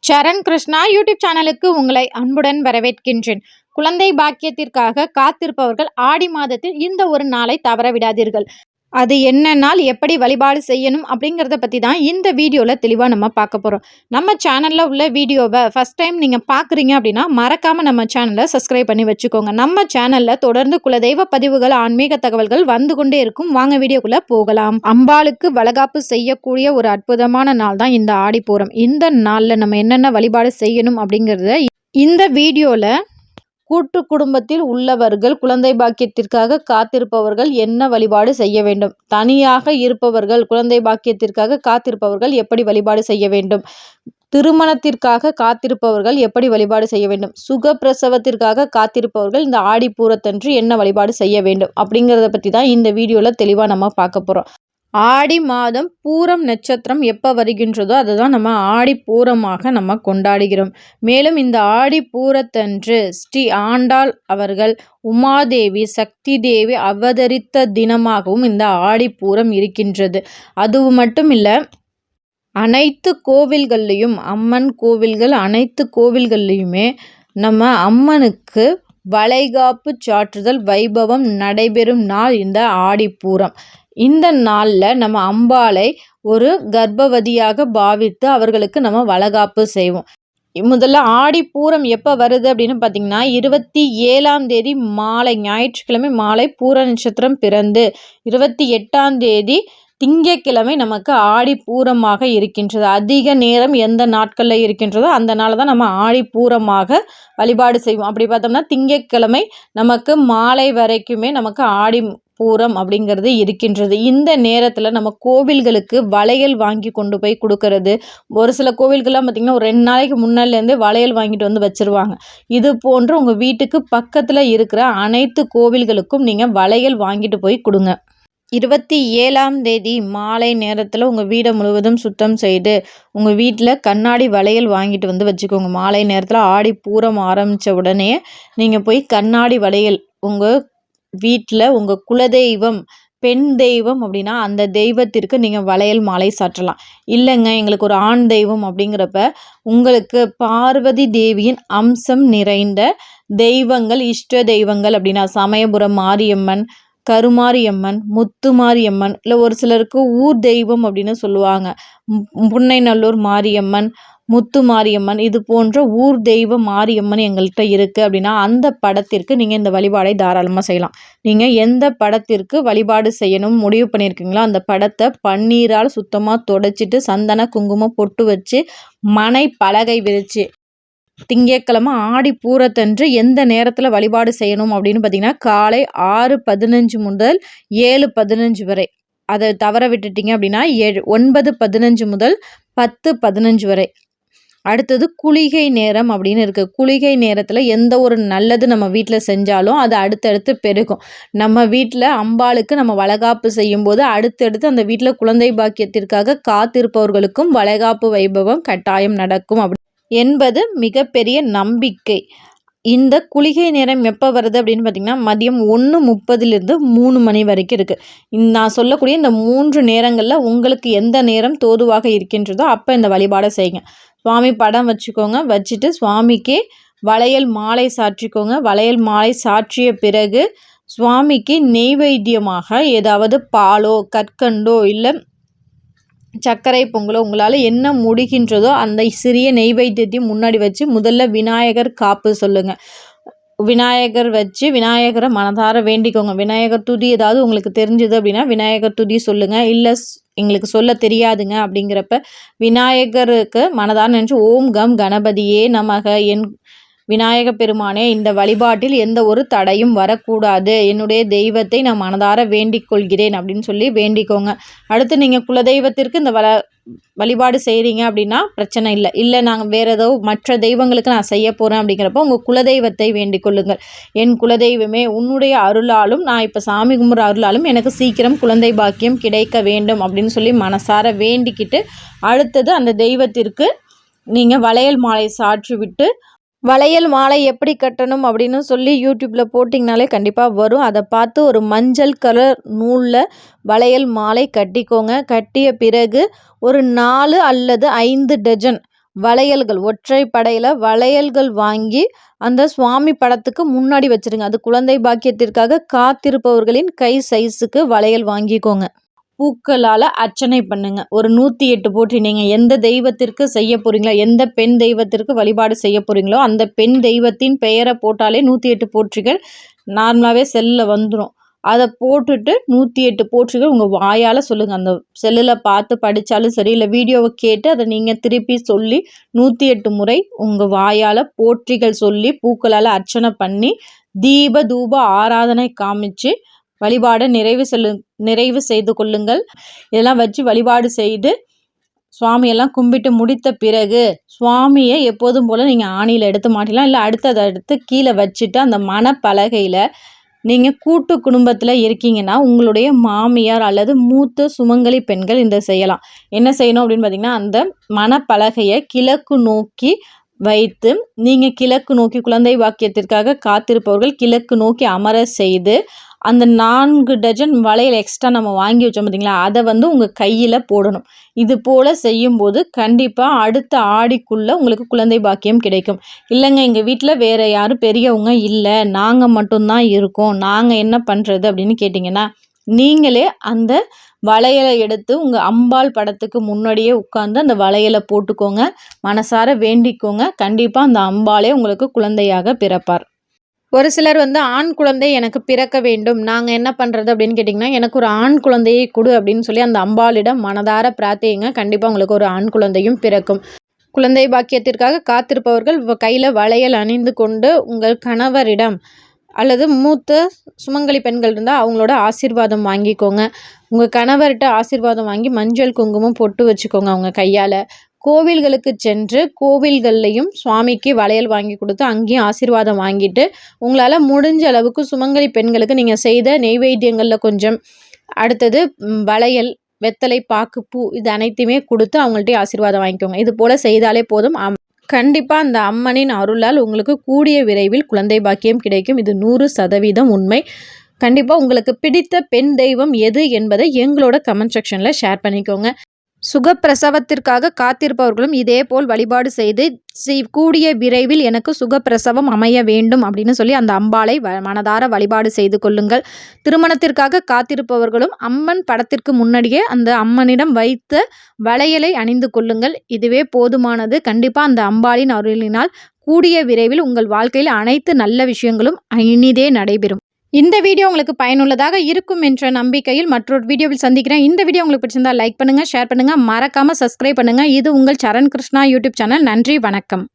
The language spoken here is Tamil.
சரண் கிருஷ்ணா யூடியூப் சேனலுக்கு உங்களை அன்புடன் வரவேற்கின்றேன். குழந்தை பாக்கியத்திற்காக காத்திருப்பவர்கள் ஆடி மாதத்தில் இந்த ஒரு நாளை தவற விடாதீர்கள். அது என்ன நாள், எப்படி வழிபாடு செய்யணும் அப்படிங்கிறத பற்றி தான் இந்த வீடியோவில் தெளிவாக நம்ம பார்க்க போகிறோம். நம்ம சேனலில் உள்ள வீடியோவை ஃபஸ்ட் டைம் நீங்கள் பார்க்குறீங்க அப்படின்னா மறக்காமல் நம்ம சேனலை சப்ஸ்கிரைப் பண்ணி வச்சுக்கோங்க. நம்ம சேனலில் தொடர்ந்து குலதெய்வ பதிவுகள், ஆன்மீக தகவல்கள் வந்து கொண்டே இருக்கும். வாங்க வீடியோக்குள்ளே போகலாம். அம்பாளுக்கு வளகாப்பு செய்யக்கூடிய ஒரு அற்புதமான நாள் தான் இந்த ஆடிப்பூரம். இந்த நாளில் நம்ம என்னென்ன வழிபாடு செய்யணும் அப்படிங்கிறத இந்த வீடியோவில் கூட்டு குடும்பத்தில் உள்ளவர்கள் குழந்தை பாக்கியத்திற்காக காத்திருப்பவர்கள் என்ன வழிபாடு செய்ய வேண்டும், தனியாக இருப்பவர்கள் குழந்தை பாக்கியத்திற்காக காத்திருப்பவர்கள் எப்படி வழிபாடு செய்ய வேண்டும், திருமணத்திற்காக காத்திருப்பவர்கள் எப்படி வழிபாடு செய்ய வேண்டும், சுகப்பிரசவத்திற்காக காத்திருப்பவர்கள் இந்த ஆடிப்பூரத்தன்று என்ன வழிபாடு செய்ய வேண்டும் அப்படிங்கிறத பற்றி தான் இந்த வீடியோவில் தெளிவாக நம்ம பார்க்க போகிறோம். ஆடி மாதம் பூரம் நட்சத்திரம் எப்போ வருகின்றதோ அதுதான் நம்ம ஆடி பூரமாக நம்ம கொண்டாடுகிறோம். மேலும் இந்த ஆடி பூரத்தன்று ஸ்ரீ ஆண்டாள் அவர்கள் உமாதேவி சக்தி தேவி அவதரித்த தினமாகவும் இந்த ஆடி பூரம் இருக்கின்றது. அதுவும் மட்டும் இல்லை, அனைத்து கோவில்கள்லையும் அம்மன் கோவில்கள் அனைத்து கோவில்கள்லையுமே நம்ம அம்மனுக்கு வளைகாப்பு சாற்றுதல் வைபவம் நடைபெறும் நாள் இந்த ஆடிப்பூரம். இந்த நாளில் நம்ம அம்பாளை ஒரு கர்ப்பவதியாக பாவித்து அவர்களுக்கு நம்ம வளகாப்பு செய்வோம். முதல்ல ஆடிப்பூரம் எப்போ வருது அப்படின்னு பார்த்தீங்கன்னா 27ஆம் தேதி மாலை, ஞாயிற்றுக்கிழமை மாலை பூர நட்சத்திரம் பிறந்து 28ஆம் தேதி திங்கட்கிழமை நமக்கு ஆடிப்பூரமாக இருக்கின்றது. அதிக நேரம் எந்த நாட்களில் இருக்கின்றதோ அந்த நாள் தான் நம்ம ஆடிப்பூரமாக வழிபாடு செய்வோம். அப்படி பார்த்தோம்னா திங்கட்கிழமை நமக்கு மாலை வரைக்குமே நமக்கு ஆடி பூரம் அப்படிங்கிறது இருக்கின்றது. இந்த நேரத்தில் நம்ம கோவில்களுக்கு வளையல் வாங்கி கொண்டு போய் கொடுக்கறது, ஒரு சில கோவில்கள்லாம் பார்த்திங்கன்னா ஒரு 2 நாளைக்கு முன்னாடிலேருந்தே வளையல் வாங்கிட்டு வந்து வச்சுருவாங்க. இது போன்று உங்கள் வீட்டுக்கு பக்கத்தில் இருக்கிற அனைத்து கோவில்களுக்கும் நீங்கள் வளையல் வாங்கிட்டு போய் கொடுங்க. 27ஆம் தேதி மாலை நேரத்தில் உங்கள் வீடை முழுவதும் சுத்தம் செய்து உங்கள் வீட்டில் கண்ணாடி வளையல் வாங்கிட்டு வந்து வச்சுக்கோங்க. மாலை நேரத்தில் ஆடி பூரம் ஆரம்பித்த உடனே நீங்கள் போய் கண்ணாடி வளையல் உங்கள் வீட்டில் உங்கள் குலதெய்வம் பெண் தெய்வம் அப்படின்னா அந்த தெய்வத்திற்கு நீங்கள் வளையல் மாலை சாற்றலாம். இல்லைங்க எங்களுக்கு ஒரு ஆண் தெய்வம் அப்படிங்கிறப்ப உங்களுக்கு பார்வதி தேவியின் அம்சம் நிறைந்த தெய்வங்கள், இஷ்ட தெய்வங்கள் அப்படின்னா சமயபுரம் மாரியம்மன், கருமாரியம்மன், முத்துமாரியம்மன், இல்லை ஒரு சிலருக்கு ஊர் தெய்வம் அப்படின்னு சொல்லுவாங்க, புன்னைநல்லூர் மாரியம்மன், முத்து மாரியம்மன், இது போன்ற ஊர் தெய்வ மாரியம்மன் எங்கள்கிட்ட இருக்குது அப்படின்னா அந்த படத்திற்கு நீங்கள் இந்த வழிபாடை தாராளமாக செய்யலாம். நீங்கள் எந்த படத்திற்கு வழிபாடு செய்யணும் முடிவு பண்ணியிருக்கீங்களோ அந்த படத்தை பன்னீரால் சுத்தமாக தொடச்சிட்டு சந்தன குங்குமம் பொட்டு வச்சு மனை பலகை விரித்து திங்கட்கிழமை ஆடி பூரத்தன்று எந்த நேரத்தில் வழிபாடு செய்யணும் அப்படின்னு பார்த்தீங்கன்னா காலை 6:15 முதல் 7:15 வரை. அதை தவற விட்டுட்டீங்க அப்படின்னா 9:15 முதல் 10:15 வரை. அடுத்தது குளிகை நேரம் அப்படின்னு இருக்குது. குளிகை நேரத்தில் எந்த ஒரு நல்லது நம்ம வீட்டில் செஞ்சாலும் அது அடுத்தடுத்து பெருகும். நம்ம வீட்டில் அம்பாளுக்கு நம்ம வளகாப்பு செய்யும்போது அடுத்தடுத்து அந்த வீட்டில் குழந்தை பாக்கியத்திற்காக காத்திருப்பவர்களுக்கும் வளகாப்பு வைபவம் கட்டாயம் நடக்கும் என்பது மிகப்பெரிய நம்பிக்கை. இந்த குளிகை நேரம் எப்போ வருது அப்படின்னு பார்த்திங்கன்னா மதியம் 1:30 3 மணி வரைக்கும் இருக்குது. நான் சொல்லக்கூடிய இந்த 3 நேரங்களில் உங்களுக்கு எந்த நேரம் தோதுவாக இருக்கின்றதோ அப்போ இந்த வழிபாடை செய்யுங்க. சுவாமி படம் வச்சுக்கோங்க, வச்சுட்டு சுவாமிக்கு வளையல் மாலை சாற்றிக்கோங்க. வளையல் மாலை சாற்றிய பிறகு சுவாமிக்கு நெய்வேத்தியமாக ஏதாவது பாலோ கற்கண்டோ இல்லை சர்க்கரை பொங்கலோ உங்களால் என்ன முடிகின்றதோ அந்த சிறிய நெய்வேத்தியத்தையும் முன்னாடி வச்சு முதல்ல விநாயகர் காப்பு சொல்லுங்கள். விநாயகர் வச்சு விநாயகரை மனதார வேண்டிக்கோங்க. விநாயகர் துதி ஏதாவது உங்களுக்கு தெரிஞ்சுது அப்படின்னா விநாயகர் துதி சொல்லுங்கள். இல்லை எங்களுக்கு சொல்ல தெரியாதுங்க அப்படிங்கிறப்ப விநாயகருக்கு மனதார நினச்சி ஓம் கம் கணபதியே நமக, என் விநாயக பெருமானே இந்த வழிபாட்டில் எந்த ஒரு தடையும் வரக்கூடாது, என்னுடைய தெய்வத்தை நான் மனதார வேண்டிக் கொள்கிறேன் அப்படின்னு சொல்லி வேண்டிக்கோங்க. அடுத்து நீங்கள் குலதெய்வத்திற்கு இந்த வழிபாடு செய்கிறீங்க அப்படின்னா பிரச்சனை இல்லை. இல்லை நாங்கள் வேறு ஏதோ மற்ற தெய்வங்களுக்கு நான் செய்ய போகிறேன் அப்படிங்கிறப்ப உங்கள் குலதெய்வத்தை வேண்டிக் கொள்ளுங்கள். என் குலதெய்வமே உன்னுடைய அருளாலும் நான் இப்போ சாமி கும்பிட்ற அருளாலும் எனக்கு சீக்கிரம் குழந்தை பாக்கியம் கிடைக்க வேண்டும் அப்படின்னு சொல்லி மனசார வேண்டிக்கிட்டு அடுத்தது அந்த தெய்வத்திற்கு நீங்கள் வளையல் மாலை சாற்றி விட்டு வளையல் மாலை எப்படி கட்டணும் அப்படின்னு சொல்லி யூடியூப்பில் போட்டிங்கனாலே கண்டிப்பாக வரும். அதை பார்த்து ஒரு மஞ்சள் கலர் நூலில் வளையல் மாலை கட்டிக்கோங்க. கட்டிய பிறகு ஒரு 4 அல்லது 5 டஜன் வளையல்கள் ஒற்றைப்படையில் வளையல்கள் வாங்கி அந்த சுவாமி படத்துக்கு முன்னாடி வச்சுருங்க. அது குழந்தை பாக்கியத்திற்காக காத்திருப்பவர்களின் கை சைஸுக்கு வளையல் வாங்கிக்கோங்க. பூக்களால் அர்ச்சனை பண்ணுங்க. ஒரு 108 போற்றி நீங்கள் எந்த தெய்வத்திற்கு செய்ய போகிறீங்களோ, எந்த பெண் தெய்வத்திற்கு வழிபாடு செய்ய போகிறீங்களோ அந்த பெண் தெய்வத்தின் பெயரை போட்டாலே 108 போற்றிகள் நார்மலாகவே செல்லில் வந்துடும். அதை போட்டுட்டு 108 போற்றிகள் உங்கள் வாயால் சொல்லுங்கள். அந்த செல்லில் பார்த்து படித்தாலும் சரி, இல்லை வீடியோவை கேட்டு அதை நீங்கள் திருப்பி சொல்லி 108 முறை உங்கள் வாயால் போற்றிகள் சொல்லி பூக்களால் அர்ச்சனை பண்ணி தீப தூப ஆராதனை காமிச்சு வழிபாடை நிறைவு செய்து கொள்ளுங்கள். இதெல்லாம் வச்சு வழிபாடு செய்து சுவாமியெல்லாம் கும்பிட்டு முடித்த பிறகு சுவாமியை எப்போதும் போல் நீங்கள் ஆணியில் எடுத்து மாட்டிலாம், இல்லை அடுத்து கீழே வச்சுட்டு அந்த மணப்பலகையில் நீங்கள் கூட்டு குடும்பத்தில் இருக்கீங்கன்னா உங்களுடைய மாமியார் அல்லது மூத்த சுமங்கலி பெண்கள் இந்த செய்யலாம். என்ன செய்யணும் அப்படின்னு பார்த்தீங்கன்னா, அந்த மணப்பலகையை கிழக்கு நோக்கி வைத்து நீங்கள் கிழக்கு நோக்கி குழந்தை வாக்கியத்திற்காக காத்திருப்பவர்கள் கிழக்கு நோக்கி அமர செய்து அந்த 4 டஜன் வளையல் எக்ஸ்ட்ரா நம்ம வாங்கி வச்சோம் பார்த்தீங்களா, அதை உங்கள் கையில் போடணும். இது போல் செய்யும்போது கண்டிப்பாக அடுத்த ஆடிக்குள்ளே உங்களுக்கு குழந்தை பாக்கியம் கிடைக்கும். இல்லைங்க எங்கள் வீட்டில் வேறு யாரும் பெரியவங்க இல்லை, நாங்கள் மட்டும்தான் இருக்கோம், நாங்கள் என்ன பண்ணுறது அப்படின்னு கேட்டிங்கன்னா, நீங்களே அந்த வளையலை எடுத்து உங்கள் அம்பாள் படத்துக்கு முன்னாடியே உட்காந்து அந்த வளையலை போட்டுக்கோங்க. மனசார வேண்டிக்கோங்க. கண்டிப்பாக அந்த அம்பாளே உங்களுக்கு குழந்தையாக பிறப்பார். ஒரு சிலர் ஆண் குழந்தை எனக்கு பிறக்க வேண்டும், நாங்கள் என்ன பண்ணுறது அப்படின்னு கேட்டிங்கன்னா, எனக்கு ஒரு ஆண் குழந்தையை கொடு அப்படின்னு சொல்லி அந்த அம்பாளிடம் மனதார பிரார்த்திங்க. கண்டிப்பாக உங்களுக்கு ஒரு ஆண் குழந்தையும் பிறக்கும். குழந்தை பாக்கியத்திற்காக காத்திருப்பவர்கள் கையில் வளையல் அணிந்து கொண்டு உங்கள் கணவரிடம் அல்லது மூத்த சுமங்கலி பெண்கள் இருந்தால் அவங்களோட ஆசீர்வாதம் வாங்கிக்கோங்க. உங்கள் கணவர்கிட்ட ஆசீர்வாதம் வாங்கி மஞ்சள் குங்குமம் பொட்டு வச்சுக்கோங்க அவங்க கையால். கோவில்களுக்கு சென்று கோவில்கள்லையும் சுவாமிக்கு வளையல் வாங்கி கொடுத்து அங்கேயும் ஆசீர்வாதம் வாங்கிட்டு உங்களால் முடிஞ்ச அளவுக்கு சுமங்கலி பெண்களுக்கு நீங்கள் செய்த நெய்வேத்தியங்களில் கொஞ்சம், அடுத்தது வளையல், வெத்தலை, பாக்கு, பூ இது அனைத்தையுமே கொடுத்து அவங்கள்ட்ட ஆசீர்வாதம் வாங்கிக்கோங்க. இது போல் செய்தாலே போதும். கண்டிப்பாக அந்த அம்மனின் அருளால் உங்களுக்கு கூடிய விரைவில் குழந்தை பாக்கியம் கிடைக்கும். இது 100% உண்மை. கண்டிப்பாக உங்களுக்கு பிடித்த பெண் தெய்வம் எது என்பதை எங்களோட கமெண்ட் செக்ஷனில் ஷேர் பண்ணிக்கோங்க. சுகப்பிரசவத்திற்காக காத்திருப்பவர்களும் இதே போல் வழிபாடு செய்து கூடிய விரைவில் எனக்கு சுகப்பிரசவம் அமைய வேண்டும் அப்படின்னு சொல்லி அந்த அம்பாளை மனதார வழிபாடு செய்து கொள்ளுங்கள். திருமணத்திற்காக காத்திருப்பவர்களும் அம்மன் படத்திற்கு முன்னாடியே அந்த அம்மனிடம் வைத்த வளையலை அணிந்து கொள்ளுங்கள். இதுவே போதுமானது. கண்டிப்பாக அந்த அம்பாளின் அருளினால் கூடிய விரைவில் உங்கள் வாழ்க்கையில் அனைத்து நல்ல விஷயங்களும் இனிதே நடைபெறும். இந்த வீடியோ உங்களுக்கு பயனுள்ளதாக இருக்கும் என்ற நம்பிக்கையில் மற்றொரு வீடியோவில் சந்திக்கிறேன். இந்த வீடியோ உங்களுக்கு பிடிச்சிருந்தால் லைக் பண்ணுங்கள், ஷேர் பண்ணுங்கள், மறக்காமல் சப்ஸ்கிரைப் பண்ணுங்கள். இது உங்கள் சரண் கிருஷ்ணா யூடியூப் சேனல். நன்றி, வணக்கம்.